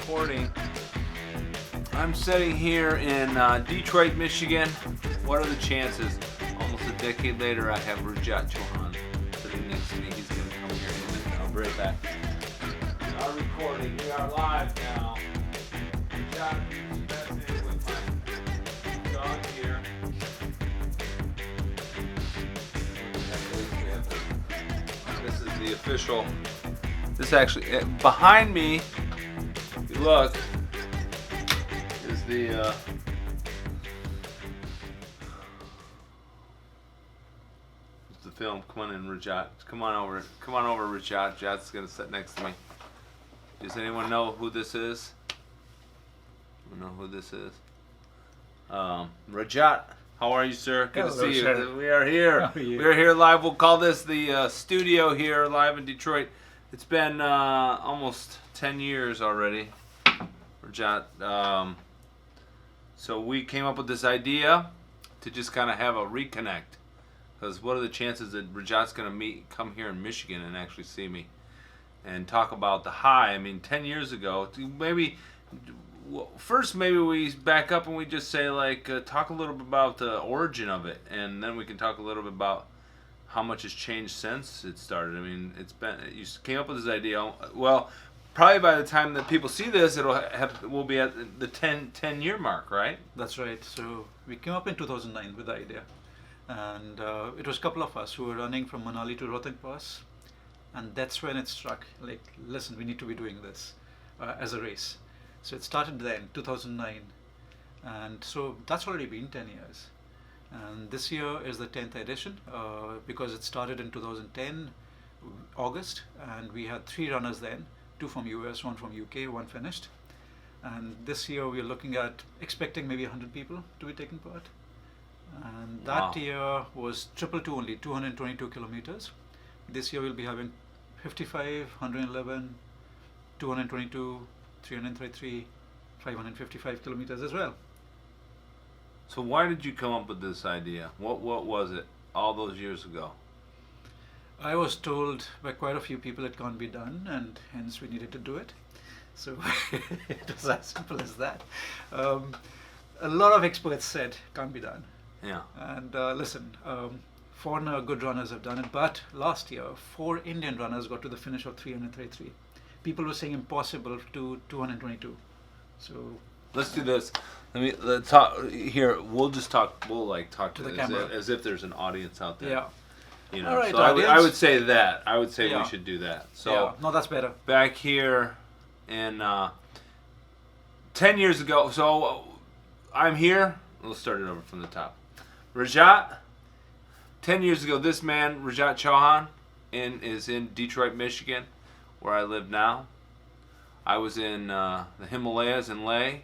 recording. I'm sitting here in Detroit, Michigan. What are the chances? Almost a decade later, I have Rajat Chauhan sitting next to me. He's going to come here in a minute. I'll be right back. We are recording. We are live now. Rajat, that's it with my dog here. This is the official. This actually, behind me, if you look, is the film. Come on in, Rajat. Come on over, Rajat. Rajat's gonna sit next to me. Does anyone know who this is? Rajat, how are you, sir? Good Hello, to see sir. you. We are here. How are you? We are here live. We'll call this the studio here, live in Detroit. It's been almost 10 years already, Rajat. So we came up with this idea to just kind of have a reconnect. Because what are the chances that Rajat's going to come here in Michigan and actually see me and talk about the high? I mean, 10 years ago, maybe we back up and we just say, like, talk a little bit about the origin of it. And then we can talk a little bit about how much has changed since it started. I mean, you came up with this idea. Well, probably by the time that people see this, we'll be at the 10-year mark, right? That's right. So we came up in 2009 with the idea. And it was a couple of us who were running from Manali to Rohtang Pass. And that's when it struck, like, listen, we need to be doing this as a race. So it started then, 2009. And so that's already been 10 years. And this year is the 10th edition because it started in 2010, August. And we had 3 runners then, 2 from US, 1 from UK, 1 finished. And this year we're looking at expecting maybe 100 people to be taking part. And that year was 222 only, 222 kilometers. This year we'll be having 55, 111, 222, 333, 555 kilometers as well. So why did you come up with this idea? What was it all those years ago? I was told by quite a few people it can't be done, and hence we needed to do it. So it was as simple as that. A lot of experts said can't be done. Yeah. And listen, foreigner good runners have done it, but last year 4 Indian runners got to the finish of 333. People were saying impossible to 222. So let's do this. Let's talk here. We'll talk to the camera as if there's an audience out there. Yeah. You know. All right, so I would say that. I would say we should do that. So yeah. No, that's better. Back here in 10 years ago. So I'm here. Let's start it over from the top. Rajat, 10 years ago, this man, Rajat Chauhan, is in Detroit, Michigan, where I live now. I was in the Himalayas in Leh.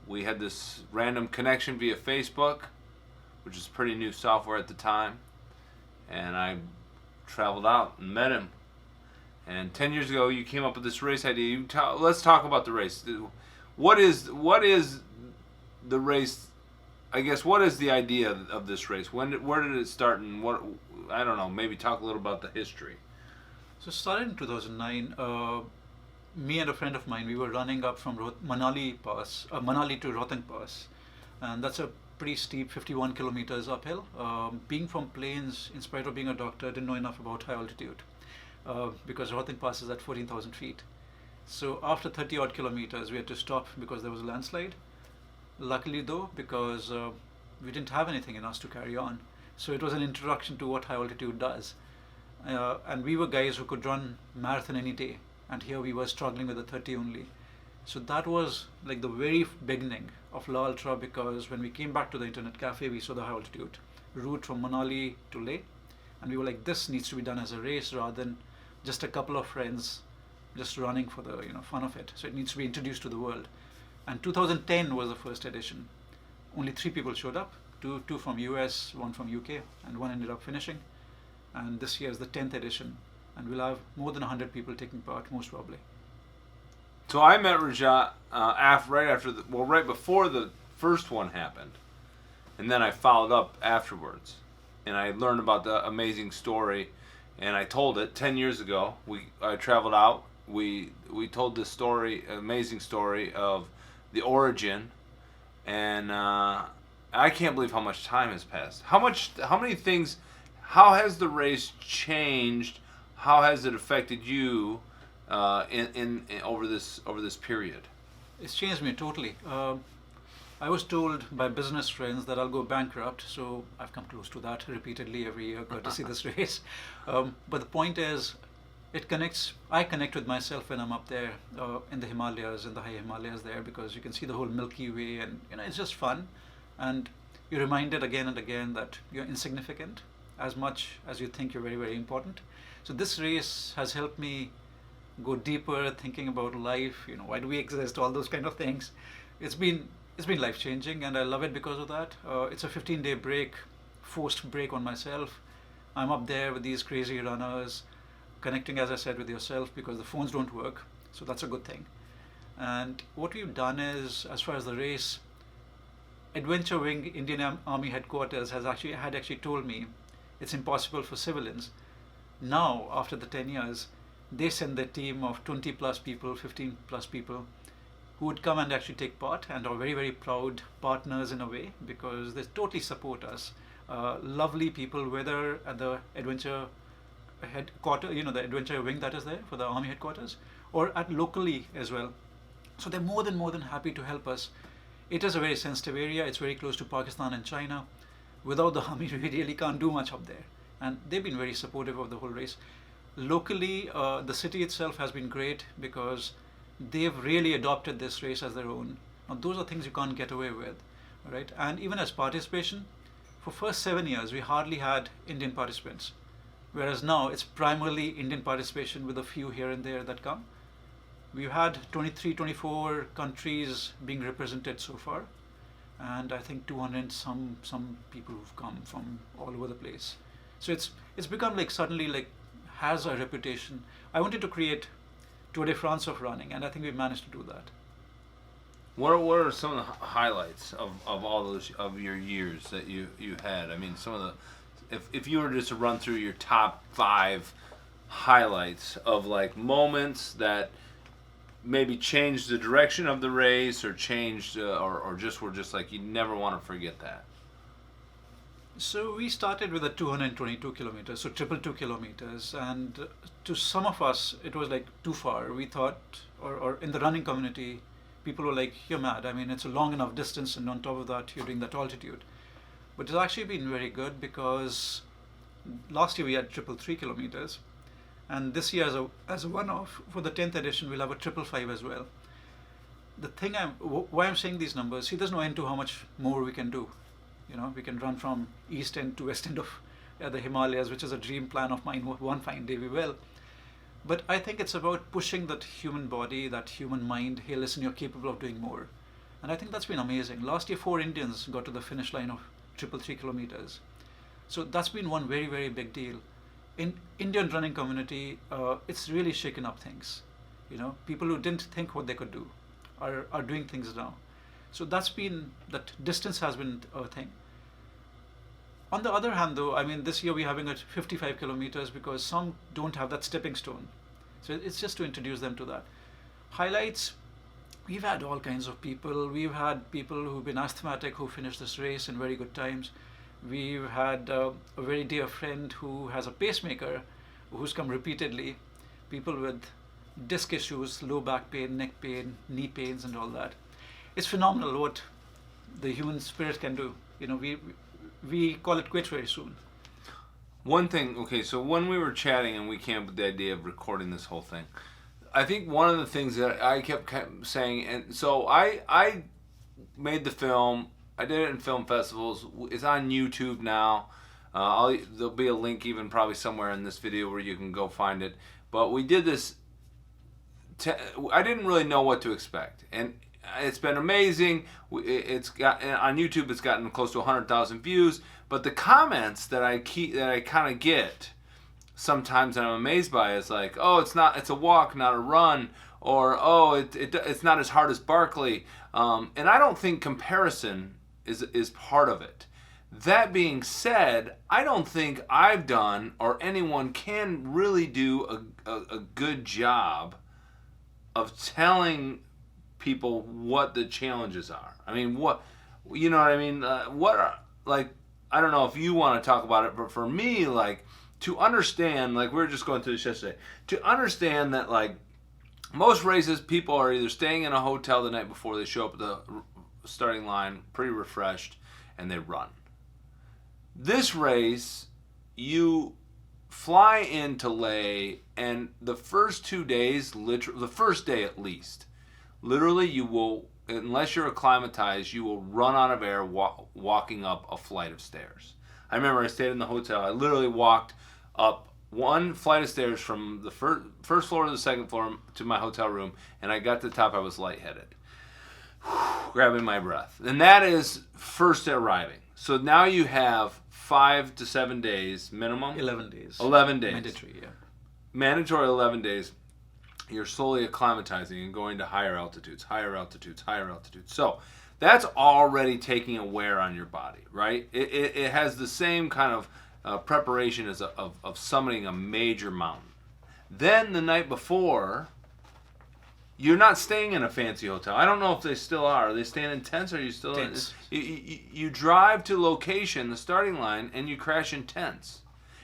We had this random connection via Facebook, which is pretty new software at the time. And I traveled out and met him. And 10 years ago, you came up with this race idea. Let's talk about the race. What is the race? I guess, what is the idea of this race? Where did it start, and what? I don't know. Maybe talk a little about the history. So it started in 2009. Me and a friend of mine, we were running up from Manali to Rohtang Pass, and that's a pretty steep 51 kilometers uphill. Being from plains, in spite of being a doctor, I didn't know enough about high altitude because Rohtang Pass is at 14,000 feet. So after 30 odd kilometers, we had to stop because there was a landslide. Luckily though, because we didn't have anything in us to carry on. So it was an introduction to what high altitude does. And we were guys who could run marathon any day. And here we were struggling with the 30 only. So that was like the very beginning of La Ultra, because when we came back to the internet cafe, we saw the high altitude route from Manali to Leh. And we were like, this needs to be done as a race rather than just a couple of friends just running for the fun of it. So it needs to be introduced to the world. And 2010 was the first edition. Only 3 people showed up, two from US, 1 from UK, and 1 ended up finishing. And this year is the 10th edition, and we'll have more than 100 people taking part, most probably. So I met Rajat right before the first one happened, and then I followed up afterwards, and I learned about the amazing story, and I told it 10 years ago. I traveled out we told this story, amazing story of the origin, and I can't believe how much time has passed. How many things, how has the race changed? How has it affected you in over this period? It's changed me totally. I was told by business friends that I'll go bankrupt, so I've come close to that repeatedly every year, got to see this race. But the point is, I connect with myself when I'm up there in the Himalayas, in the high Himalayas there, because you can see the whole Milky Way, and it's just fun. And you're reminded again and again that you're insignificant as much as you think you're very, very important. So this race has helped me go deeper, thinking about life, why do we exist, all those kind of things. It's been life changing, and I love it because of that. It's a 15-day break, forced break on myself. I'm up there with these crazy runners, connecting, as I said, with yourself, because the phones don't work, so that's a good thing. And what we've done is, as far as the race, Adventure Wing Indian Army Headquarters had actually told me it's impossible for civilians. Now, after the 10 years, they send their team of 20 plus people, 15 plus people, who would come and actually take part, and are very, very proud partners in a way, because they totally support us. Lovely people, whether at the Adventure headquarters, the Adventure Wing that is there for the Army headquarters, or at locally as well. So they're more than happy to help us. It is a very sensitive area. It's very close to Pakistan and China. Without the Army, we really can't do much up there. And they've been very supportive of the whole race. Locally, the city itself has been great, because they've really adopted this race as their own. Now, those are things you can't get away with, right? And even as participation, for first 7 years, we hardly had Indian participants. Whereas now, it's primarily Indian participation with a few here and there that come. We've had 23, 24 countries being represented so far. And I think 200 some people who've come from all over the place. So it's become suddenly has a reputation. I wanted to create Tour de France of running, and I think we've managed to do that. What are some of the highlights of all those of your years that you had? I mean, some of the, if you were just to run through your top 5 highlights of moments that maybe changed the direction of the race, or changed or just were just you never want to forget that. So we started with a 222 kilometers, so 222 kilometers, and to some of us it was too far. We thought, or in the running community, people were like, "You're mad. I mean, it's a long enough distance, and on top of that, you're doing that altitude." But it's actually been very good, because last year we had 333 kilometers, and this year as a one-off for the 10th edition, we'll have a 555 as well. The thing why I'm saying these numbers, see, there's no end to how much more we can do. We can run from east end to west end of the Himalayas, which is a dream plan of mine. One fine day we will. But I think it's about pushing that human body, that human mind. Hey, listen, you're capable of doing more. And I think that's been amazing. Last year, 4 Indians got to the finish line of 333 kilometers. So that's been one very, very big deal. In Indian running community, it's really shaken up things. People who didn't think what they could do are doing things now. So that distance has been a thing. On the other hand, though, I mean, this year we're having 55 kilometers, because some don't have that stepping stone. So it's just to introduce them to that. Highlights, we've had all kinds of people. We've had people who've been asthmatic who finished this race in very good times. We've had a very dear friend who has a pacemaker, who's come repeatedly. People with disc issues, low back pain, neck pain, knee pains, and all that. It's phenomenal what the human spirit can do. We call it quits very soon. One thing, okay, so when we were chatting and we came up with the idea of recording this whole thing, I think one of the things that I kept saying, and so I made the film. I did it in film festivals. It's on YouTube now. There'll be a link even probably somewhere in this video where you can go find it. But we did this. I didn't really know what to expect, and it's been amazing. It's got on YouTube. It's gotten close to 100,000 views. But the comments that I kind of get sometimes, and I'm amazed by, is "Oh, it's a walk, not a run," or "Oh, it's not as hard as Barkley." And I don't think comparison is part of it. That being said, I don't think I've done, or anyone can really do a good job of telling people what the challenges are. I mean, what, you know what I mean? What are, like, I don't know if you want to talk about it, but for me, like, to understand, like, we were just going through this yesterday, to understand that, like, most races, people are either staying in a hotel the night before they show up at the starting line, pretty refreshed, and they run. This race, you fly into Leh, and the first 2 days, the first day at least, literally you will, unless you're acclimatized, you will run out of air walking up a flight of stairs. I remember I stayed in the hotel. I literally walked up one flight of stairs from the first floor to the second floor to my hotel room, and I got to the top, I was lightheaded. Grabbing my breath. And that is first arriving. So now you have 5 to 7 days minimum. 11 days. 11 days. Mandatory, yeah. Mandatory 11 days. You're slowly acclimatizing and going to higher altitudes, higher altitudes, higher altitudes. So that's already taking a wear on your body, right? It has the same kind of preparation as of summiting a major mountain. Then the night before, you're not staying in a fancy hotel. I don't know if they still are. Are they staying in tents, or are you still tents? You drive to location, the starting line, and you crash in tents.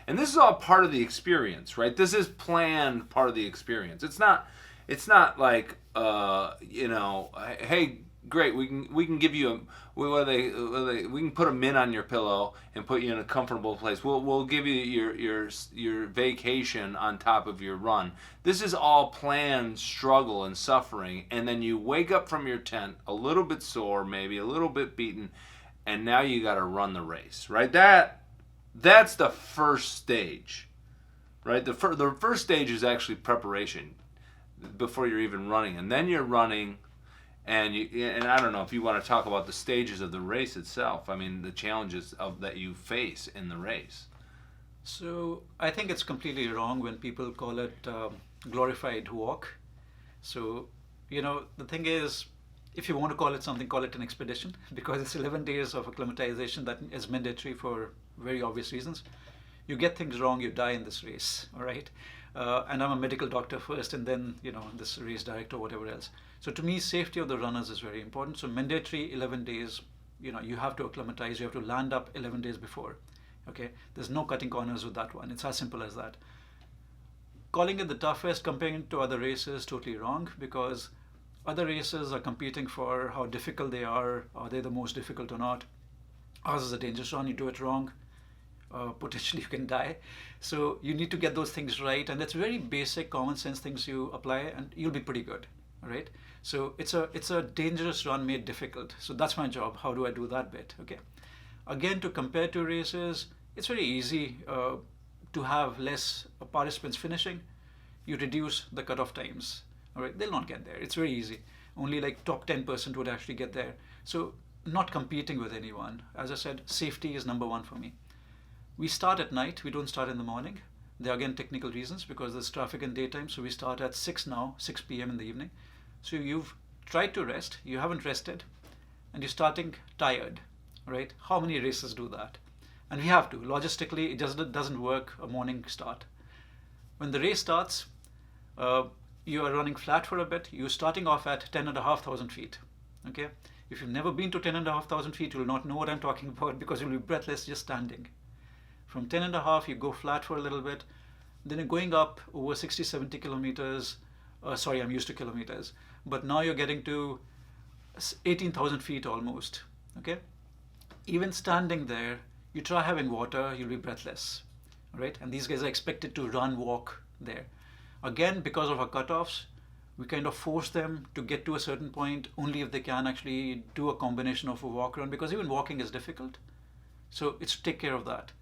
And this is all part of the experience, right? This is planned part of the experience. It's not like hey, great, we can give you we can put a mint on your pillow and put you in a comfortable place. We'll give you your vacation on top of your run. This is all planned struggle and suffering, and then you wake up from your tent a little bit sore, maybe a little bit beaten, and now you got to run the race, right? That's the first stage, right? The first stage is actually preparation before you're even running, and then you're running. And I don't know if you want to talk about the stages of the race itself. I mean, the challenges that you face in the race. So I think it's completely wrong when people call it glorified walk. So, the thing is, if you want to call it something, call it an expedition, because it's 11 days of acclimatization that is mandatory for very obvious reasons. You get things wrong, you die in this race, all right? And I'm a medical doctor first, and then, this race director, whatever else. So to me, safety of the runners is very important. So mandatory 11 days, you have to acclimatize, you have to land up 11 days before, okay? There's no cutting corners with that one. It's as simple as that. Calling it the toughest, comparing it to other races, totally wrong, because other races are competing for how difficult they are they the most difficult or not. Ours is a dangerous run, you do it wrong, potentially you can die. So you need to get those things right, and that's very basic common sense things you apply, and you'll be pretty good, all right? So it's a dangerous run made difficult. So that's my job. How do I do that bit? Okay. Again, to compare two races, it's very easy to have less participants finishing. You reduce the cutoff times. All right, they'll not get there. It's very easy. Only like top 10% would actually get there. So not competing with anyone. As I said, safety is number one for me. We start at night. We don't start in the morning. There are again technical reasons because there's traffic in daytime. So we start at 6 p.m. in the evening. So you've tried to rest, you haven't rested, and you're starting tired, right? How many races do that? And we have to. Logistically, it just doesn't work a morning start. When the race starts, you are running flat for a bit. You're starting off at 10,500 feet, okay? If you've never been to 10,500 feet, you'll not know what I'm talking about because you'll be breathless just standing. From 10.5, you go flat for a little bit. Then you're going up over 60, 70 kilometers. Sorry, I'm used to kilometers. But now you're getting to 18,000 feet almost, okay? Even standing there, you try having water, you'll be breathless, right? And these guys are expected to run, walk there. Again, because of our cutoffs, we kind of force them to get to a certain point only if they can actually do a combination of a walk run, because even walking is difficult. So it's to take care of that.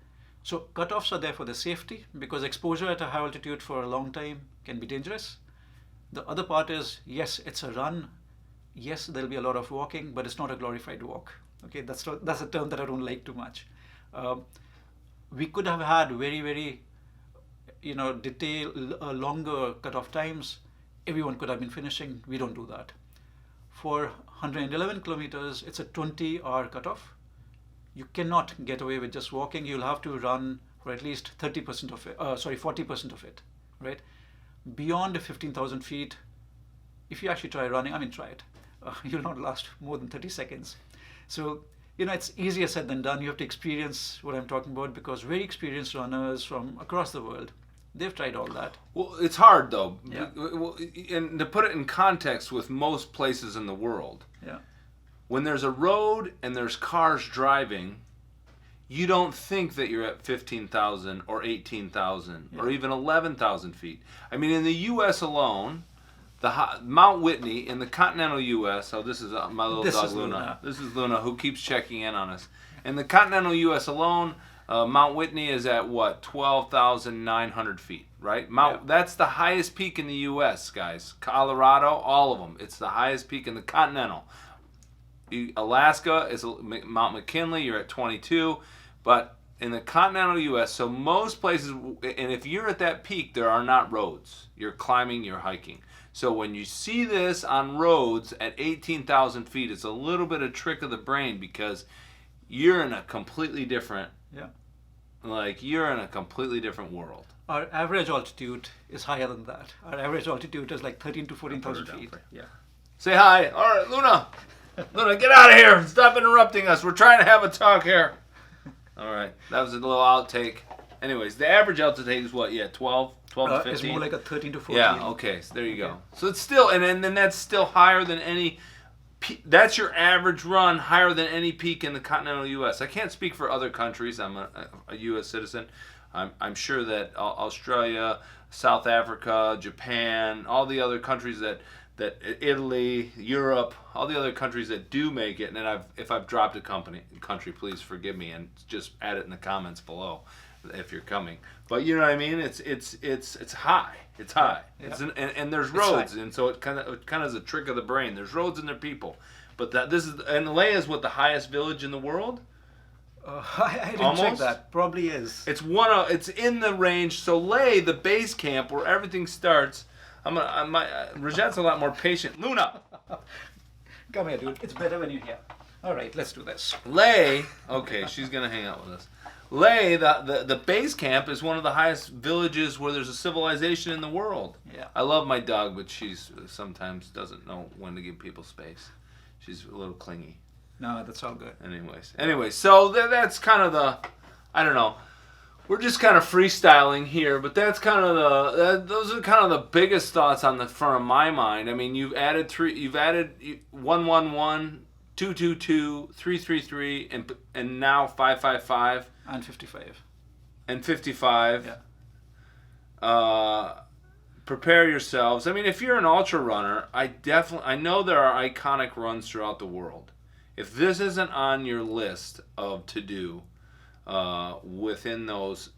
So cutoffs are there for the safety, because exposure at a high altitude for a long time can be dangerous. The other part is, yes, it's a run. Yes, there'll be a lot of walking, but it's not a glorified walk. Okay, that's a term that I don't like too much. We could have had very, very, detailed, longer cutoff times. Everyone could have been finishing. We don't do that. For 111 kilometers, it's a 20-hour cutoff. You cannot get away with just walking. You'll have to run for at least 40% of it, right? Beyond 15,000 feet, if you actually try running, I mean, try it. You'll not last more than 30 seconds. So, it's easier said than done. You have to experience what I'm talking about, because very experienced runners from across the world, they've tried all that. Well, it's hard though. Yeah. And to put it in context with most places in the world, Yeah. when there's a road and there's cars driving, you don't think that you're at 15,000 or 18,000 or even 11,000 feet. I mean, in the U.S. alone, Mount Whitney in the continental U.S. So this is my little dog Luna. This is Luna, who keeps checking in on us. In the continental U.S. alone, Mount Whitney is at what, 12,900 feet, right? That's the highest peak in the U.S., guys. Colorado, all of them. It's the highest peak in the continental. Alaska is Mount McKinley. You're at 22, but in the continental U.S., so most places, and if you're at that peak, there are not roads. You're climbing, you're hiking. So when you see this on roads at 18,000 feet, it's a little bit of trick of the brain, because you're in a completely different, you're in a completely different world. Our average altitude is higher than that. Our average altitude is like 13 to 14,000 feet. Yeah. Say hi. All right, Luna. Luna, get out of here. Stop interrupting us. We're trying to have a talk here. All right. That was a little outtake. Anyways, the average altitude is what? Yeah, 12 to 15? It's more like a 13 to 14. Yeah, okay. So there you go. So it's still, and then that's still higher than any, that's your average run, higher than any peak in the continental U.S. I can't speak for other countries. I'm a U.S. citizen. I'm sure that Australia, South Africa, Japan, all the other countries that Italy, Europe, all the other countries that do make it, and if I've dropped a country, please forgive me and just add it in the comments below if you're coming. But you know what I mean? It's high. It's high. Yeah. And there's roads, and so it kind of is a trick of the brain. There's roads and there are people. But Himalaya is what, the highest village in the world? I didn't check that. Probably is. It's in the range. So Leh, the base camp where everything starts. Rajat's a lot more patient. Luna! Come here, dude. It's better when you're here. All right, let's do this. Leh, okay, she's going to hang out with us. Leh, the base camp, is one of the highest villages where there's a civilization in the world. Yeah. I love my dog, but she's sometimes doesn't know when to give people space. She's a little clingy. No, that's all good. Anyways, so that's kind of I don't know. We're just kind of freestyling here, but that's kind of those are kind of the biggest thoughts on the front of my mind. I mean, you've added 111, 222, 333, and now 555 and 55. And 55. Yeah. Prepare yourselves. I mean, if you're an ultra runner, I know there are iconic runs throughout the world. If this isn't on your list of to do, within those,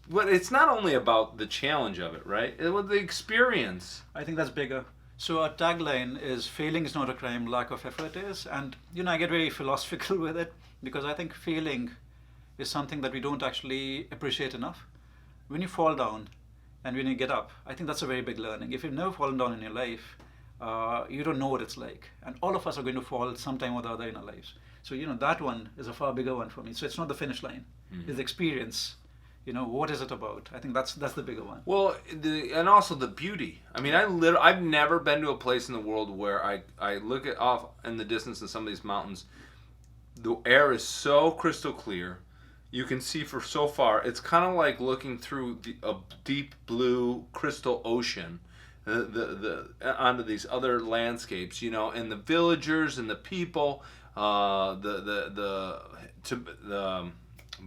but it's not only about the challenge of it, right? It was the experience. I think that's bigger. So our tagline is "Failing is not a crime, lack of effort is." And I get very philosophical with it, because I think failing is something that we don't actually appreciate enough. When you fall down and when you get up, I think that's a very big learning. If you've never fallen down in your life, you don't know what it's like. And all of us are going to fall sometime or the other in our lives. So, that one is a far bigger one for me. So it's not the finish line. Mm-hmm. It's the experience. What is it about? I think that's the bigger one. Well, and also the beauty. I mean, I've never been to a place in the world where I look at off in the distance in some of these mountains. The air is so crystal clear. You can see for so far. It's kind of like looking through a deep blue crystal ocean. Onto these other landscapes, and the villagers and the people, the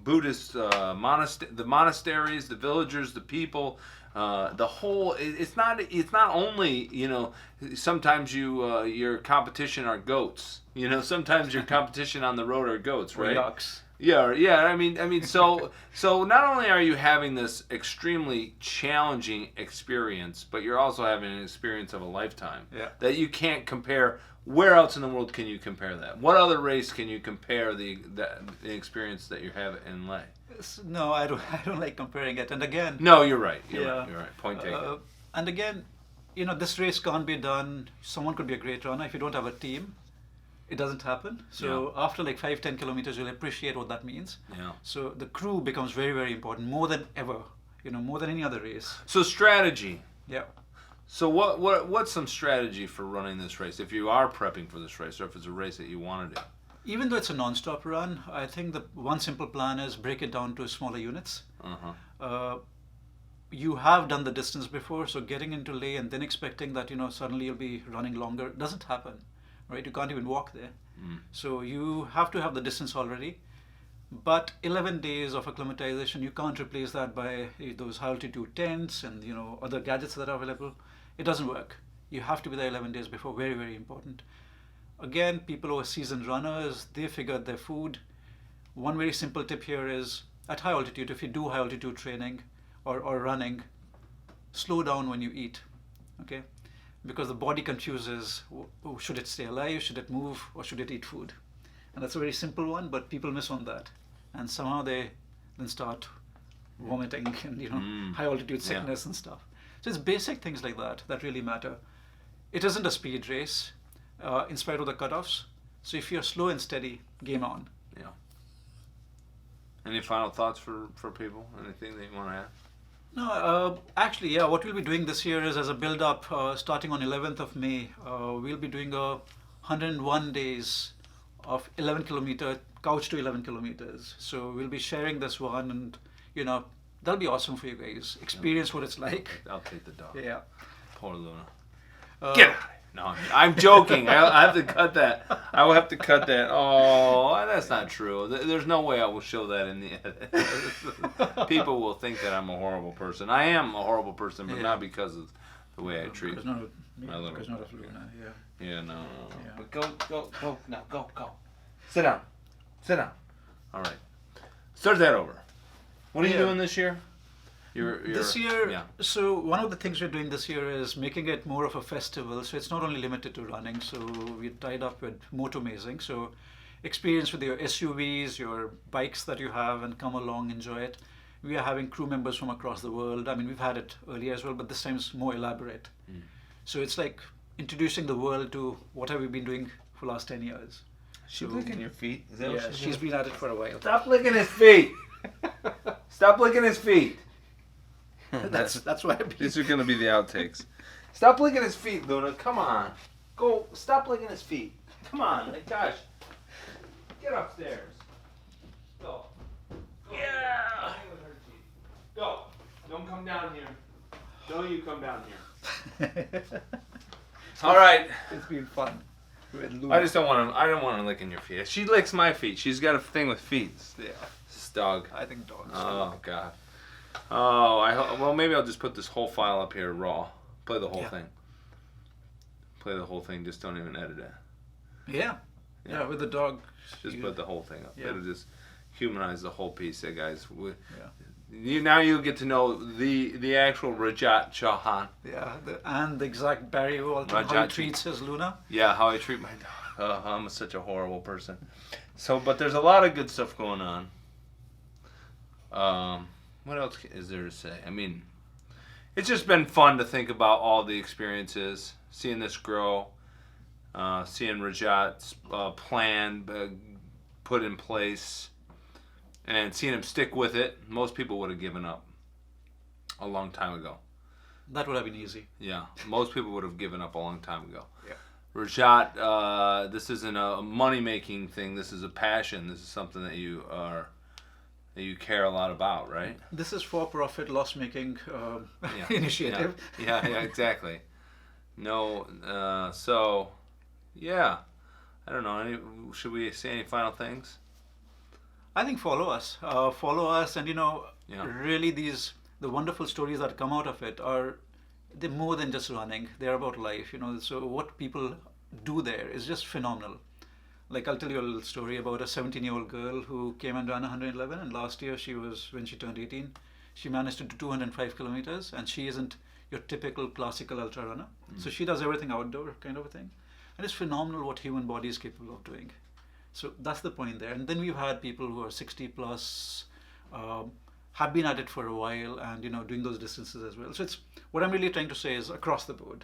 Buddhist the monasteries, the villagers, the people, the whole. It's not only sometimes your competition are goats. Sometimes your competition on the road are goats, right? Ducks. Yeah. I mean, so not only are you having this extremely challenging experience, but you're also having an experience of a lifetime. Yeah. That you can't compare. Where else in the world can you compare that? What other race can you compare the experience that you have in Leh? No, I don't like comparing it. And again. No, you're right. You're right. Point taken. And again, this race can't be done. Someone could be a great runner if you don't have a team. It doesn't happen. So after like 5-10 kilometers, you'll appreciate what that means. Yeah. So the crew becomes very, very important, more than ever, more than any other race. So strategy. Yeah. So what's some strategy for running this race if you are prepping for this race, or if it's a race that you want to do? Even though it's a non-stop run, I think the one simple plan is break it down to smaller units. You have done the distance before, so getting into Leh and then expecting that suddenly you'll be running longer doesn't happen, right? You can't even walk there. So you have to have the distance already. But 11 days of acclimatization, you can't replace that by those high altitude tents and other gadgets that are available. It doesn't work. You have to be there 11 days before. Very, very important. Again, people who are seasoned runners, they figured their food. One very simple tip here is at high altitude, if you do high altitude training or running, slow down when you eat, okay? Because the body confuses, should it stay alive, should it move, or should it eat food? And that's a very simple one, but people miss on that. And somehow they then start vomiting and high altitude sickness and stuff. So it's basic things like that that really matter. It isn't a speed race, in spite of the cutoffs. So if you're slow and steady, game on. Yeah. Any final thoughts for people? Anything that you want to add? No, actually, yeah. What we'll be doing this year is, as a build-up, starting on 11th of May, we'll be doing 101 days of 11 kilometer couch to 11 kilometers. So we'll be sharing this one, and that'll be awesome for you guys. Experience what it's like. I'll take the dog. Yeah. Poor Luna. Get out! No, I'm joking. I have to cut that. I will have to cut that. Oh, that's not true. There's no way I will show that in the edit. People will think that I'm a horrible person. I am a horrible person, but not because of the way I treat my little. Because not of Luna, yeah. Yeah, no. Yeah. But go now. Go. Sit down. All right. Start that over. What are you doing this year? This year, yeah. So one of the things we're doing this year is making it more of a festival. So it's not only limited to running. So we tied up with Moto Amazing. So experience with your SUVs, your bikes that you have, and come along, enjoy it. We are having crew members from across the world. I mean, we've had it earlier as well, but this time it's more elaborate. So it's like introducing the world to what have we been doing for the last 10 years. She's licking your feet? Is that Yeah, she's been at it for a while. Stop licking his feet! Stop licking his feet! That's why These are going to be the outtakes. Stop licking his feet, Luna. Come on. Go. Stop licking his feet. Come on. Like, gosh. Get upstairs. Go. Yeah. Go. Don't come down here. Don't you come down here. All right. It's been fun. I just don't want to. I don't want to lick in your feet. She licks my feet. She's got a thing with feet. Yeah. This dog. I think dogs. Oh God. Oh, well, maybe I'll just put this whole file up here raw. Play the whole thing. Play the whole thing. Just don't even edit it. Yeah, with the dog. Just put the whole thing up. Yeah. It'll just humanize the whole piece, guys. Now you get to know the actual Rajat Chauhan. Yeah, and the exact Barry Walton, how he treats his Luna. Yeah, how I treat my dog. I'm such a horrible person. So, but there's a lot of good stuff going on. What else is there to say? I mean, it's just been fun to think about all the experiences, seeing this grow, seeing Rajat's plan put in place, and seeing him stick with it. Most people would have given up a long time ago. That would have been easy. Yeah, most people would have given up a long time ago. Yeah. Rajat, this isn't a money-making thing. This is a passion. This is something that you care a lot about, right? This is for-profit, loss-making initiative. Yeah, exactly. No, so, yeah. I don't know. Should we say any final things? I think follow us, and really the wonderful stories that come out of it they're more than just running. They're about life, So what people do there is just phenomenal. Like, I'll tell you a little story about a 17-year-old girl who came and ran 111, and last year when she turned 18, she managed to do 205 kilometers, and she isn't your typical classical ultra runner. So she does everything outdoor kind of a thing. And it's phenomenal what human body is capable of doing. So that's the point there. And then we've had people who are 60 plus, have been at it for a while, and doing those distances as well. So what I'm really trying to say is across the board.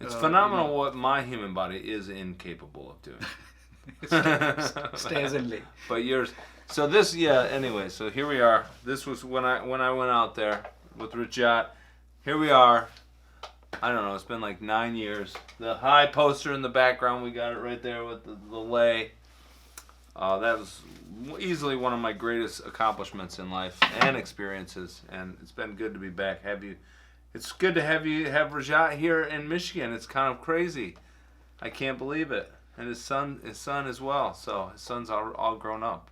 It's phenomenal what my human body is incapable of doing. Stays in Leh. But yours. So this, anyway, so here we are. This was when I went out there with Rajat. Here we are. I don't know, it's been like 9 years. The high poster in the background, we got it right there with the lay. That was easily one of my greatest accomplishments in life and experiences, and it's been good to be back. It's good to have Rajat here in Michigan. It's kind of crazy. I can't believe it. And his son as well. So his son's all grown up.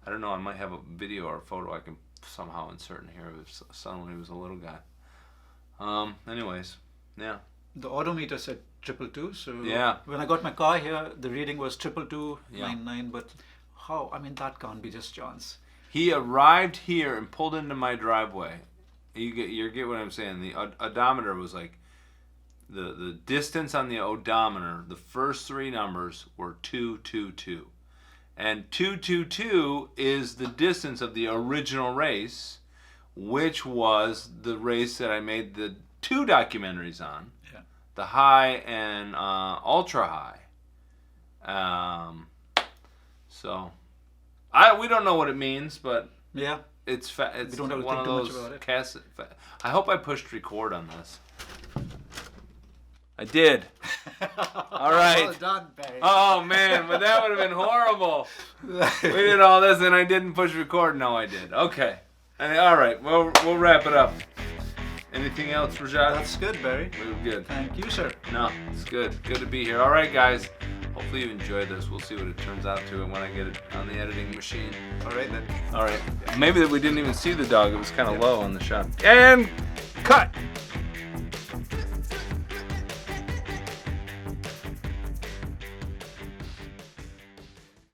I don't know, I might have a video or a photo I can somehow insert in here of his son when he was a little guy. Anyways, yeah. The odometer said 222, so Yeah. when I got my car here, the reading was 22299, Yeah. but how? I mean, that can't be just chance. He arrived here and pulled into my driveway. You get what I'm saying? The odometer was like, the distance on the odometer, the first three numbers were 222. And 222 is the distance of the original race, which was the race that I made the 2 documentaries on. Yeah. The high and ultra high. So we don't know what it means, but Yeah. it's We don't have to one think of too much those about it. cassette. I hope I pushed record on this. I did. All right. Well done, Barry. Oh man, but that would have been horrible. We did all this and I didn't push record. No, I did. Okay. All right. Well, we'll wrap it up. Anything else, Rashad? That's good, Barry. We were good. Thank you, sir. No, it's good. Good to be here. All right, guys. Hopefully you enjoyed this. We'll see what it turns out to when I get it on the editing machine. All right, then. All right. Maybe we didn't even see the dog. It was kind of low on the shot. And cut.